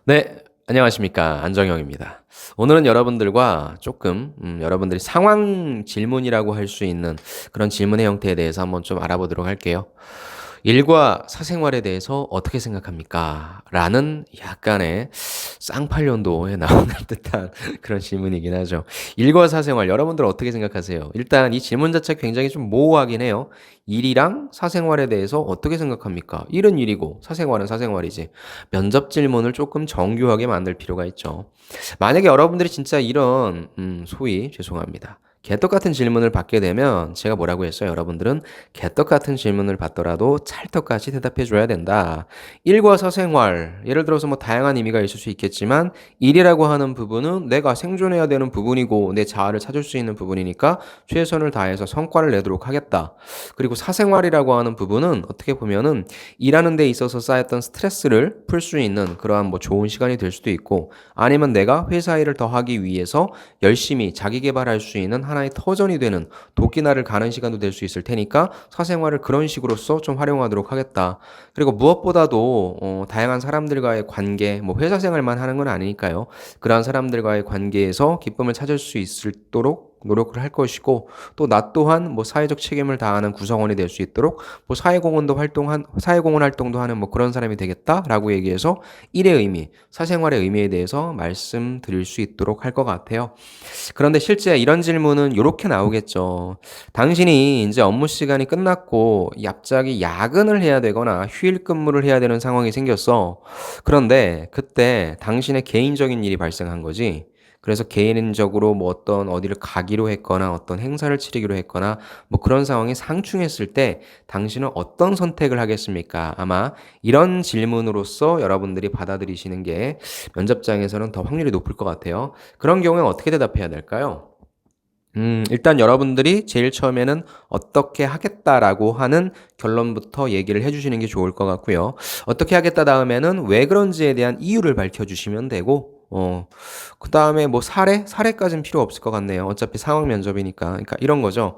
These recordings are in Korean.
네, 안녕하십니까. 안정형입니다. 오늘은 여러분들과 조금, 여러분들이 상황 질문이라고 할 수 있는 그런 질문의 형태에 대해서 한번 좀 알아보도록 할게요. 일과 사생활에 대해서 어떻게 생각합니까? 라는 약간의 쌍팔년도에 나오는 듯한 그런 질문이긴 하죠. 일과 사생활, 여러분들 어떻게 생각하세요? 일단 이 질문 자체가 굉장히 좀 모호하긴 해요. 일이랑 사생활에 대해서 어떻게 생각합니까? 일은 일이고 사생활은 사생활이지. 면접 질문을 조금 정교하게 만들 필요가 있죠. 만약에 여러분들이 진짜 이런 소위 죄송합니다. 개떡 같은 질문을 받게 되면 제가 뭐라고 했어요? 여러분들은 개떡 같은 질문을 받더라도 찰떡같이 대답해 줘야 된다. 일과 사생활, 예를 들어서 뭐 다양한 의미가 있을 수 있겠지만 일이라고 하는 부분은 내가 생존해야 되는 부분이고 내 자아를 찾을 수 있는 부분이니까 최선을 다해서 성과를 내도록 하겠다. 그리고 사생활이라고 하는 부분은 어떻게 보면은 일하는 데 있어서 쌓였던 스트레스를 풀 수 있는 그러한 뭐 좋은 시간이 될 수도 있고 아니면 내가 회사 일을 더 하기 위해서 열심히 자기 개발할 수 있는 하나의 터전이 되는 도끼날을 가는 시간도 될 수 있을 테니까 사생활을 그런 식으로서 좀 활용하도록 하겠다. 그리고 무엇보다도 다양한 사람들과의 관계, 뭐 회사 생활만 하는 건 아니니까요. 그러한 사람들과의 관계에서 기쁨을 찾을 수 있도록 노력을 할 것이고 또 나 또한 뭐 사회적 책임을 다하는 구성원이 될 수 있도록 뭐 사회공헌 활동도 하는 뭐 그런 사람이 되겠다라고 얘기해서 일의 의미, 사생활의 의미에 대해서 말씀드릴 수 있도록 할 것 같아요. 그런데 실제 이런 질문은 이렇게 나오겠죠. 당신이 이제 업무 시간이 끝났고 갑자기 야근을 해야 되거나 휴일 근무를 해야 되는 상황이 생겼어. 그런데 그때 당신의 개인적인 일이 발생한 거지. 그래서 개인적으로 뭐 어떤 어디를 가기로 했거나 어떤 행사를 치르기로 했거나 뭐 그런 상황이 상충했을 때 당신은 어떤 선택을 하겠습니까? 아마 이런 질문으로서 여러분들이 받아들이시는 게 면접장에서는 더 확률이 높을 것 같아요. 그런 경우에 어떻게 대답해야 될까요? 일단 여러분들이 제일 처음에는 어떻게 하겠다라고 하는 결론부터 얘기를 해주시는 게 좋을 것 같고요. 어떻게 하겠다 다음에는 왜 그런지에 대한 이유를 밝혀주시면 되고, 그 다음에 뭐 사례까지는 필요 없을 것 같네요. 어차피 상황 면접이니까. 그러니까 이런 거죠.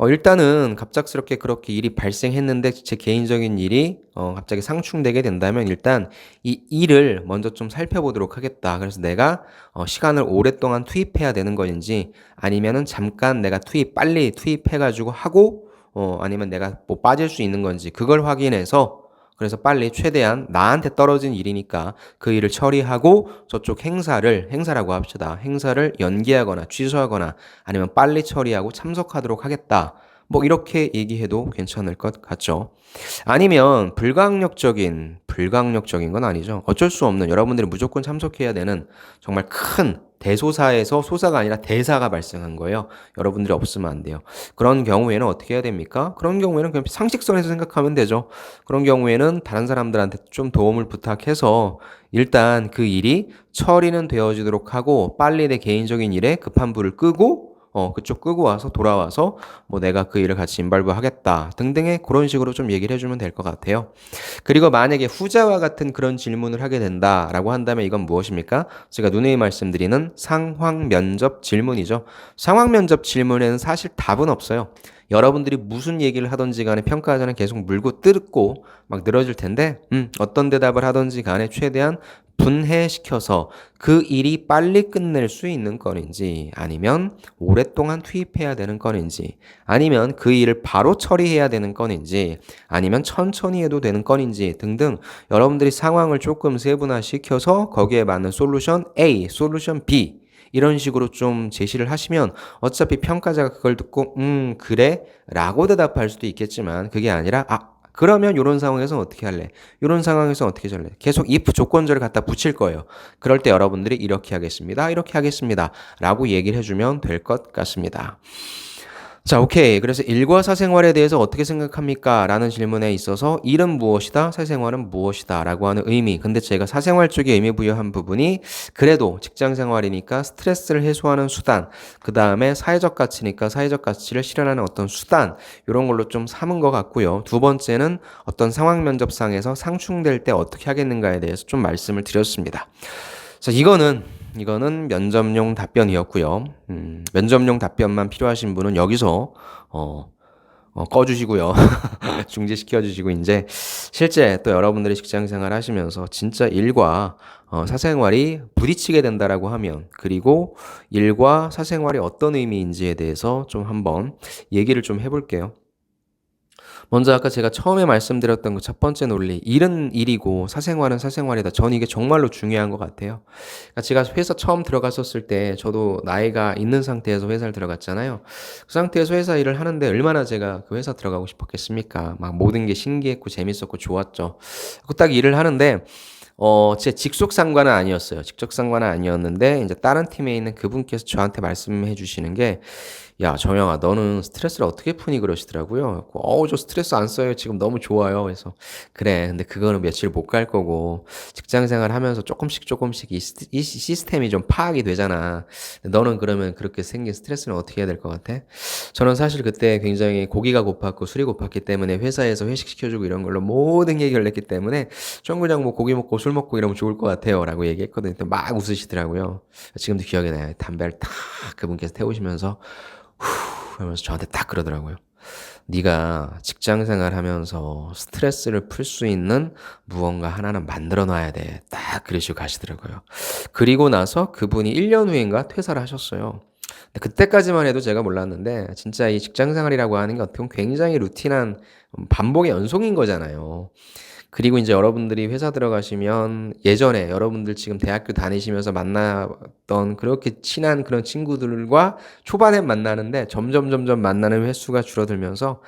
일단은 갑작스럽게 그렇게 일이 발생했는데 제 개인적인 일이 갑자기 상충되게 된다면 일단 이 일을 먼저 좀 살펴보도록 하겠다. 그래서 내가 시간을 오랫동안 투입해야 되는 건지 아니면은 잠깐 내가 빨리 투입해가지고 하고 아니면 내가 뭐 빠질 수 있는 건지 그걸 확인해서 그래서 빨리 최대한 나한테 떨어진 일이니까 그 일을 처리하고 저쪽 행사라고 합시다. 행사를 연기하거나 취소하거나 아니면 빨리 처리하고 참석하도록 하겠다. 뭐 이렇게 얘기해도 괜찮을 것 같죠. 아니면 불가항력적인 건 아니죠. 어쩔 수 없는 여러분들이 무조건 참석해야 되는 정말 큰 대소사에서 소사가 아니라 대사가 발생한 거예요. 여러분들이 없으면 안 돼요. 그런 경우에는 어떻게 해야 됩니까? 그런 경우에는 그냥 상식선에서 생각하면 되죠. 그런 경우에는 다른 사람들한테 좀 도움을 부탁해서 일단 그 일이 처리는 되어지도록 하고 빨리 내 개인적인 일에 급한 불을 끄고 그쪽 끄고 와서 돌아와서 뭐 내가 그 일을 같이 인발부하겠다 등등의 그런 식으로 좀 얘기를 해주면 될 것 같아요. 그리고 만약에 후자와 같은 그런 질문을 하게 된다라고 한다면 이건 무엇입니까? 제가 누누이 말씀드리는 상황 면접 질문이죠. 상황 면접 질문에는 사실 답은 없어요. 여러분들이 무슨 얘기를 하던지 간에 평가자는 계속 물고 뜯고 막 늘어질 텐데, 어떤 대답을 하던지 간에 최대한 분해시켜서 그 일이 빨리 끝낼 수 있는 건인지, 아니면 오랫동안 투입해야 되는 건인지, 아니면 그 일을 바로 처리해야 되는 건인지, 아니면 천천히 해도 되는 건인지 등등 여러분들이 상황을 조금 세분화시켜서 거기에 맞는 솔루션 A, 솔루션 B 이런 식으로 좀 제시를 하시면 어차피 평가자가 그걸 듣고 그래? 라고 대답할 수도 있겠지만 그게 아니라 그러면 이런 상황에서 어떻게 할래? 이런 상황에서 어떻게 할래? 계속 if 조건절을 갖다 붙일 거예요. 그럴 때 여러분들이 이렇게 하겠습니다. 이렇게 하겠습니다. 라고 얘기를 해주면 될 것 같습니다. 자, 오케이. 그래서 일과 사생활에 대해서 어떻게 생각합니까? 라는 질문에 있어서 일은 무엇이다? 사생활은 무엇이다? 라고 하는 의미. 근데 제가 사생활 쪽에 의미 부여한 부분이 그래도 직장 생활이니까 스트레스를 해소하는 수단, 그 다음에 사회적 가치니까 사회적 가치를 실현하는 어떤 수단, 이런 걸로 좀 삼은 것 같고요. 두 번째는 어떤 상황 면접상에서 상충될 때 어떻게 하겠는가에 대해서 좀 말씀을 드렸습니다. 자, 이거는 면접용 답변이었고요. 면접용 답변만 필요하신 분은 여기서 어, 꺼주시고요. 중지시켜 주시고 인제 실제 또 여러분들이 직장 생활 하시면서 진짜 일과 사생활이 부딪히게 된다라고 하면 그리고 일과 사생활이 어떤 의미인지에 대해서 좀 한번 얘기를 좀 해 볼게요. 먼저 아까 제가 처음에 말씀드렸던 그 첫 번째 논리, 일은 일이고 사생활은 사생활이다. 저는 이게 정말로 중요한 것 같아요. 그러니까 제가 회사 처음 들어갔었을 때 저도 나이가 있는 상태에서 회사를 들어갔잖아요. 그 상태에서 회사 일을 하는데 얼마나 제가 그 회사 들어가고 싶었겠습니까? 막 모든 게 신기했고 재밌었고 좋았죠. 그 딱 일을 하는데 제 직속 상관은 아니었어요. 직접 상관은 아니었는데 이제 다른 팀에 있는 그분께서 저한테 말씀해 주시는 게 "야 정영아 너는 스트레스를 어떻게 푸니?" 그러시더라고요. 저 스트레스 안 써요. 지금 너무 좋아요." 그래서 "그래. 근데 그거는 며칠 못 갈 거고 직장 생활하면서 조금씩 이 시스템이 좀 파악이 되잖아. 너는 그러면 그렇게 생긴 스트레스는 어떻게 해야 될 것 같아?" 저는 사실 그때 굉장히 고기가 고팠고 술이 고팠기 때문에 회사에서 회식 시켜 주고 이런 걸로 모든 게 해결됐기 때문에 "전 그냥 뭐 고기 먹고 술 먹고 이러면 좋을 것 같아요."라고 얘기했거든요. 또 막 웃으시더라고요. 지금도 기억이 나요. 담배를 탁 그분께서 태우시면서 후 하면서 저한테 딱 그러더라고요. "네가 직장 생활하면서 스트레스를 풀 수 있는 무언가 하나는 만들어 놔야 돼." 딱 그러시고 가시더라고요. 그리고 나서 그분이 1년 후인가 퇴사를 하셨어요. 근데 그때까지만 해도 제가 몰랐는데 진짜 이 직장 생활이라고 하는 게 어떻게 보면 굉장히 루틴한 반복의 연속인 거잖아요. 그리고 인제 여러분들이 회사 들어가시면 예전에 여러분들 지금 대학교 다니시면서 만났던 그렇게 친한 그런 친구들과 초반엔 만나는데 점점 만나는 횟수가 줄어들면서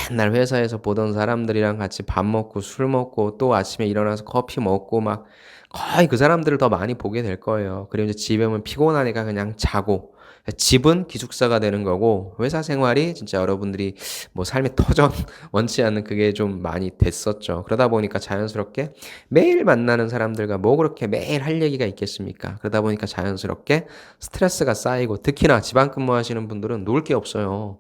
맨날 회사에서 보던 사람들이랑 같이 밥 먹고 술 먹고 또 아침에 일어나서 커피 먹고 막 거의 그 사람들을 더 많이 보게 될 거예요. 그리고 이제 집에 오면 피곤하니까 그냥 자고 집은 기숙사가 되는 거고 회사 생활이 진짜 여러분들이 뭐 삶의 터전 원치 않는 그게 좀 많이 됐었죠. 그러다 보니까 자연스럽게 매일 만나는 사람들과 뭐 그렇게 매일 할 얘기가 있겠습니까? 그러다 보니까 자연스럽게 스트레스가 쌓이고 특히나 지방 근무하시는 분들은 놀 게 없어요.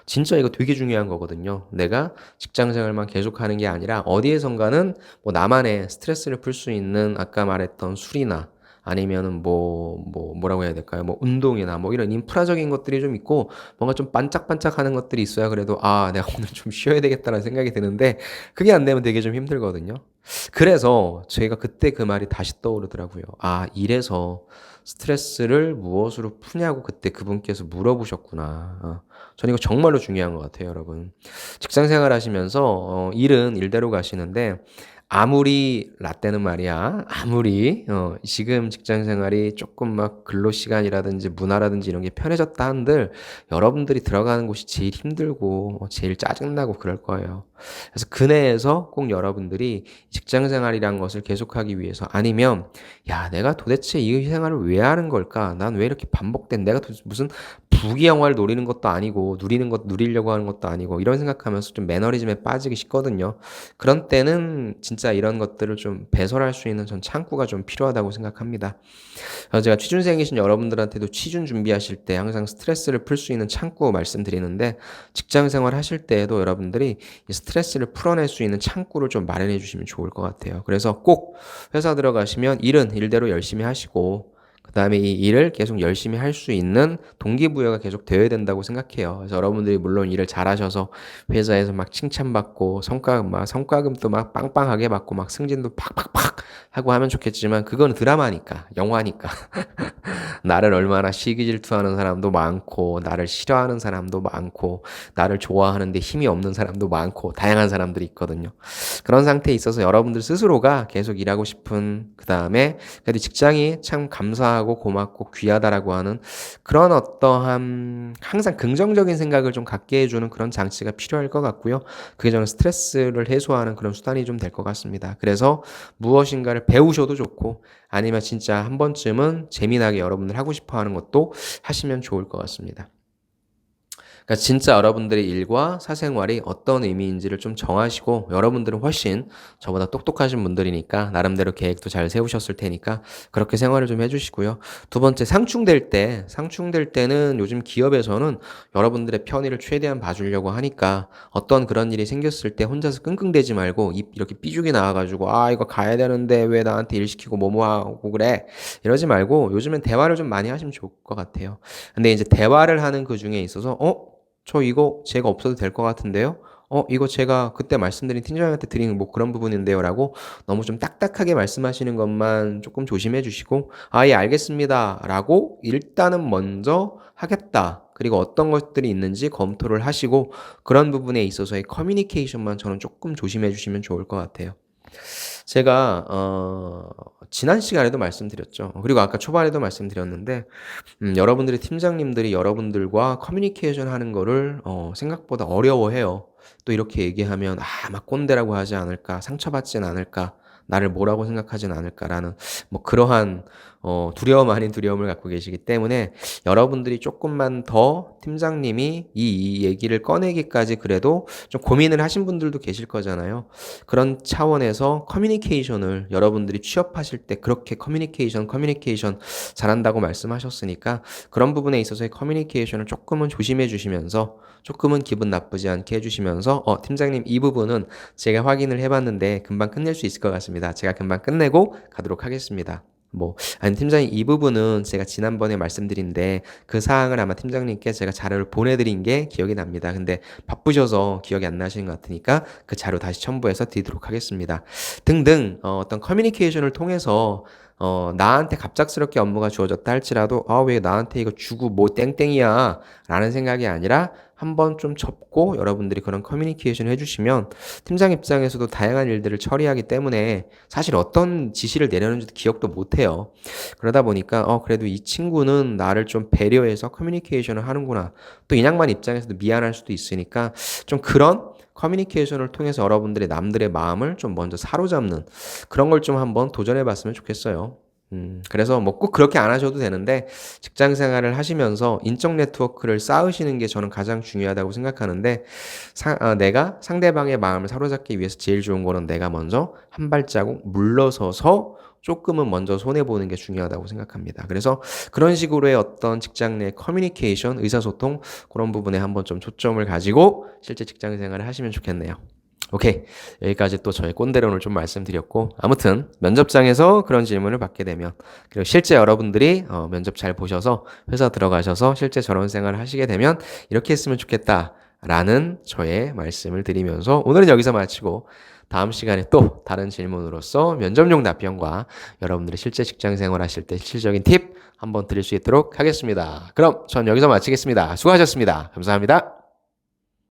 진짜 이거 되게 중요한 거거든요. 내가 직장 생활만 계속하는 게 아니라 어디에선가는 뭐 나만의 스트레스를 풀 수 있는 아까 말했던 술이나 아니면은 뭐라고 해야 될까요? 뭐 운동이나 뭐 이런 인프라적인 것들이 좀 있고 뭔가 좀 반짝반짝하는 것들이 있어야 그래도 '아 내가 오늘 좀 쉬어야 되겠다.'라는 생각이 드는데 그게 안 되면 되게 좀 힘들거든요. 그래서 제가 그때 그 말이 다시 떠오르더라고요. 아 "일에서 스트레스를 무엇으로 푸냐."고 그때 그분께서 물어보셨구나. 저는 이거 정말로 중요한 것 같아요 여러분. 직장 생활하시면서 일은 일대로 가시는데 아무리 라떼는 말이야. 아무리 지금 직장 생활이 쪼끔 막 근로 시간이라든지 문화라든지 이런 게 편해졌다 한들 여러분들이 들어가는 곳이 제일 힘들고 제일 짜증나고 그럴 거예요. 그래서 그 내에서 꼭 여러분들이 직장 생활이란 것을 계속하기 위해서 아니면 '야 내가 도대체 이 생활을 왜 하는 걸까? 난 왜 이렇게 반복된 내가 도대체 무슨 부귀영화를 노리는 것도 아니고 누리려고 하는 것도 아니고' 이런 생각하면서 좀 매너리즘에 빠지기 쉽거든요. 그런 때는 진짜 이런 것들을 좀 배설할 수 있는 전 창구가 좀 필요하다고 생각합니다. 제가 취준생이신 여러분들한테도 취준 준비하실 때 항상 스트레스를 풀 수 있는 창구 말씀드리는데 직장 생활 하실 때에도 여러분들이 이 스트레스를 풀어낼 수 있는 창구를 좀 마련해 주시면 좋을 것 같아요. 그래서 꼭 회사 들어가시면 일은 일대로 열심히 하시고 그다음에 이 일을 계속 열심히 할 수 있는 동기부여가 계속 되어야 된다고 생각해요. 그래서 여러분들이 물론 일을 잘하셔서 회사에서 막 칭찬받고 성과금도 막 빵빵하게 받고 막 승진도 팍팍팍 하고 하면 좋겠지만 그거는 드라마니까, 영화니까. 나를 얼마나 시기 질투하는 사람도 많고 나를 싫어하는 사람도 많고 나를 좋아하는데 힘이 없는 사람도 많고 다양한 사람들이 있거든요. 그런 상태에 있어서 여러분들 스스로가 계속 일하고 싶은 그다음에 그래도 직장이 참 감사하고 고맙고 귀하다라고 하는 그런 어떠한 항상 긍정적인 생각을 좀 갖게 해 주는 그런 장치가 필요할 것 같고요. 그게 저는 스트레스를 해소하는 그런 수단이 좀 될 것 같습니다. 그래서 무엇인가를 배우셔도 좋고 아니면 진짜 한 번쯤은 재미나게 여러분들 하고 싶어 하는 것도 하시면 좋을 것 같습니다. 그러니까 진짜 여러분들의 일과 사생활이 어떤 의미인지를 좀 정하시고 여러분들은 훨씬 저보다 똑똑하신 분들이니까 나름대로 계획도 잘 세우셨을 테니까 그렇게 생활을 좀 해 주시고요. 두 번째 상충될 때는 요즘 기업에서는 여러분들의 편의를 최대한 봐 주려고 하니까 어떤 그런 일이 생겼을 때 혼자서 끙끙대지 말고 입 이렇게 삐죽이 나와 가지고 "아 이거 가야 되는데 왜 나한테 일 시키고 뭐뭐 하고 그래?" 이러지 말고 요즘엔 대화를 좀 많이 하시면 좋을 것 같아요. 근데 이제 대화를 하는 그중에 있어서 저 이거 제가 없어도 될 것 같은데요? 이거 제가 그때 말씀드린 팀장님한테 드린 뭐 그런 부분인데요. 라고 너무 좀 딱딱하게 말씀하시는 것만 조금 조심해 주시고, 예, 알겠습니다. 라고 일단은 먼저 하겠다. 그리고 어떤 것들이 있는지 검토를 하시고, 그런 부분에 있어서의 커뮤니케이션만 저는 조금 조심해 주시면 좋을 것 같아요. 제가 지난 시간에도 말씀드렸죠. 그리고 아까 초반에도 말씀드렸는데 여러분들의 팀장님들이 여러분들과 커뮤니케이션 하는 거를 생각보다 어려워해요. 또 이렇게 얘기하면 막 꼰대라고 하지 않을까, 상처받진 않을까, 나를 뭐라고 생각하진 않을까라는 뭐 그러한 두려움 아닌 두려움을 갖고 계시기 때문에 여러분들이 조금만 더 팀장님이 이 얘기를 꺼내기까지 그래도 좀 고민을 하신 분들도 계실 거잖아요. 그런 차원에서 커뮤니케이션을 여러분들이 취업하실 때 그렇게 커뮤니케이션 잘한다고 말씀하셨으니까 그런 부분에 있어서의 커뮤니케이션을 조금은 조심해 주시면서 조금은 기분 나쁘지 않게 해주시면서 팀장님 이 부분은 제가 확인을 해봤는데 금방 끝낼 수 있을 것 같습니다. 제가 금방 끝내고 가도록 하겠습니다. 아니, 팀장님, 이 부분은 제가 지난번에 말씀드린데, 그 사항을 아마 팀장님께 제가 자료를 보내드린 게 기억이 납니다. 근데 바쁘셔서 기억이 안 나시는 것 같으니까 그 자료 다시 첨부해서 드리도록 하겠습니다. 등등, 어떤 커뮤니케이션을 통해서 나한테 갑작스럽게 업무가 주어졌다 할지라도, 왜 나한테 이거 주고 뭐 땡땡이야 라는 생각이 아니라 한번 좀 접고 여러분들이 그런 커뮤니케이션을 해주시면 팀장 입장에서도 다양한 일들을 처리하기 때문에 사실 어떤 지시를 내려는지도 기억도 못해요. 그러다 보니까 그래도 이 친구는 나를 좀 배려해서 커뮤니케이션을 하는구나. 또 이 양반 입장에서도 미안할 수도 있으니까 좀 그런 커뮤니케이션을 통해서 여러분들의 남들의 마음을 좀 먼저 사로잡는 그런 걸 좀 한번 도전해 봤으면 좋겠어요. 그래서 뭐 꼭 그렇게 안 하셔도 되는데 직장 생활을 하시면서 인적 네트워크를 쌓으시는 게 저는 가장 중요하다고 생각하는데 내가 상대방의 마음을 사로잡기 위해서 제일 좋은 거는 내가 먼저 한 발자국 물러서서 조금은 먼저 손해보는 게 중요하다고 생각합니다. 그래서 그런 식으로의 어떤 직장 내 커뮤니케이션, 의사소통 그런 부분에 한번 좀 초점을 가지고 실제 직장 생활을 하시면 좋겠네요. 오케이. 여기까지 또 저의 꼰대론을 좀 말씀드렸고, 아무튼 면접장에서 그런 질문을 받게 되면, 그리고 실제 여러분들이 면접 잘 보셔서 회사 들어가셔서 실제 저런 생활을 하시게 되면 이렇게 했으면 좋겠다라는 저의 말씀을 드리면서 오늘은 여기서 마치고 다음 시간에 또 다른 질문으로서 면접용 답변과 여러분들이 실제 직장 생활 하실 때 실질적인 팁 한번 드릴 수 있도록 하겠습니다. 그럼 전 여기서 마치겠습니다. 수고하셨습니다. 감사합니다.